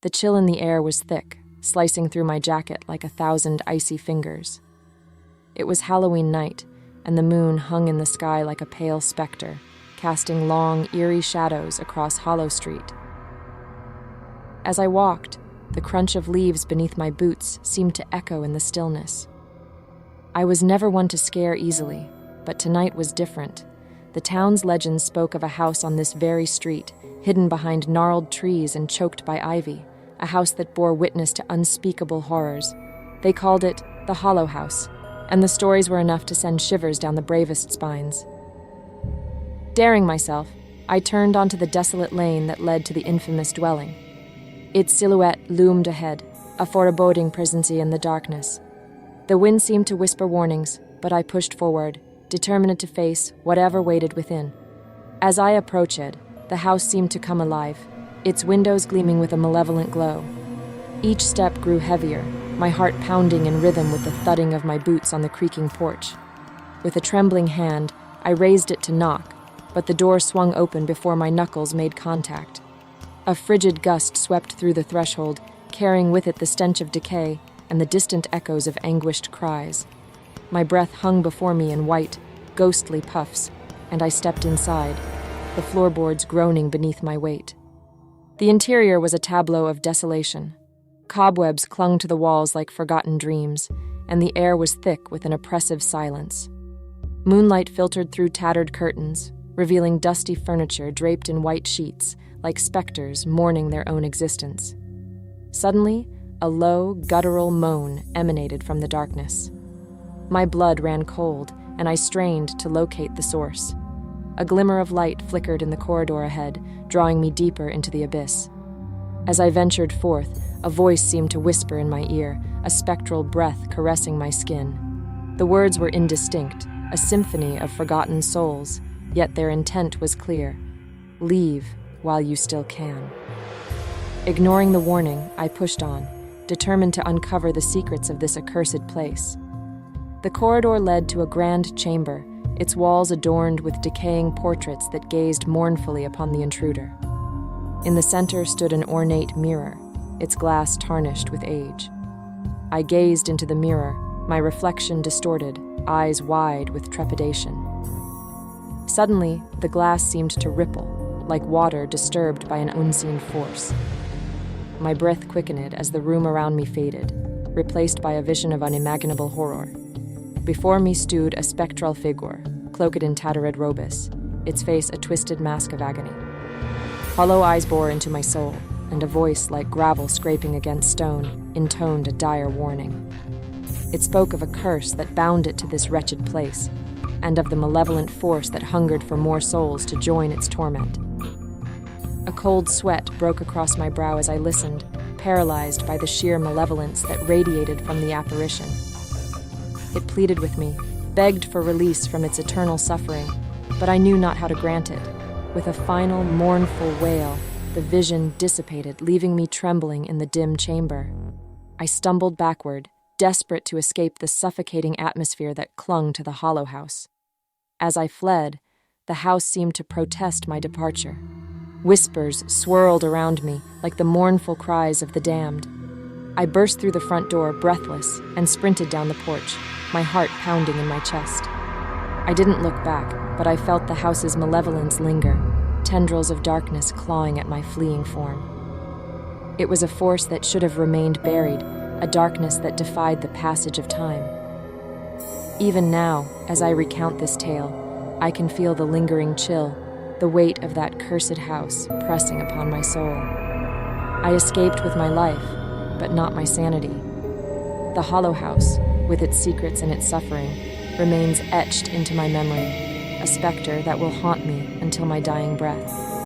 The chill in the air was thick, slicing through my jacket like 1,000 icy fingers. It was Halloween night, and the moon hung in the sky like a pale specter, casting long, eerie shadows across Hollow Street. As I walked, the crunch of leaves beneath my boots seemed to echo in the stillness. I was never one to scare easily, but tonight was different. The town's legends spoke of a house on this very street, hidden behind gnarled trees and choked by ivy, a house that bore witness to unspeakable horrors. They called it the Hollow House, and the stories were enough to send shivers down the bravest spines. Daring myself, I turned onto the desolate lane that led to the infamous dwelling. Its silhouette loomed ahead, a foreboding presence in the darkness. The wind seemed to whisper warnings, but I pushed forward, determined to face whatever waited within. As I approached it, the house seemed to come alive, its windows gleaming with a malevolent glow. Each step grew heavier, my heart pounding in rhythm with the thudding of my boots on the creaking porch. With a trembling hand, I raised it to knock, but the door swung open before my knuckles made contact. A frigid gust swept through the threshold, carrying with it the stench of decay and the distant echoes of anguished cries. My breath hung before me in white, ghostly puffs, and I stepped inside, the floorboards groaning beneath my weight. The interior was a tableau of desolation. Cobwebs clung to the walls like forgotten dreams, and the air was thick with an oppressive silence. Moonlight filtered through tattered curtains, revealing dusty furniture draped in white sheets, like specters mourning their own existence. Suddenly, a low, guttural moan emanated from the darkness. My blood ran cold, and I strained to locate the source. A glimmer of light flickered in the corridor ahead, drawing me deeper into the abyss. As I ventured forth, a voice seemed to whisper in my ear, a spectral breath caressing my skin. The words were indistinct, a symphony of forgotten souls, yet their intent was clear. Leave while you still can. Ignoring the warning, I pushed on, determined to uncover the secrets of this accursed place. The corridor led to a grand chamber, its walls adorned with decaying portraits that gazed mournfully upon the intruder. In the center stood an ornate mirror, its glass tarnished with age. I gazed into the mirror, my reflection distorted, eyes wide with trepidation. Suddenly, the glass seemed to ripple, like water disturbed by an unseen force. My breath quickened as the room around me faded, replaced by a vision of unimaginable horror. Before me stood a spectral figure, cloaked in tattered robes, its face a twisted mask of agony. Hollow eyes bore into my soul, and a voice like gravel scraping against stone intoned a dire warning. It spoke of a curse that bound it to this wretched place, and of the malevolent force that hungered for more souls to join its torment. A cold sweat broke across my brow as I listened, paralyzed by the sheer malevolence that radiated from the apparition. It pleaded with me, begged for release from its eternal suffering, but I knew not how to grant it. With a final, mournful wail, the vision dissipated, leaving me trembling in the dim chamber. I stumbled backward, desperate to escape the suffocating atmosphere that clung to the Hollow House. As I fled, the house seemed to protest my departure. Whispers swirled around me like the mournful cries of the damned. I burst through the front door, breathless, and sprinted down the porch, my heart pounding in my chest. I didn't look back, but I felt the house's malevolence linger, tendrils of darkness clawing at my fleeing form. It was a force that should have remained buried, a darkness that defied the passage of time. Even now, as I recount this tale, I can feel the lingering chill, the weight of that cursed house pressing upon my soul. I escaped with my life, but not my sanity. The Hollow House, with its secrets and its suffering, remains etched into my memory, a specter that will haunt me until my dying breath.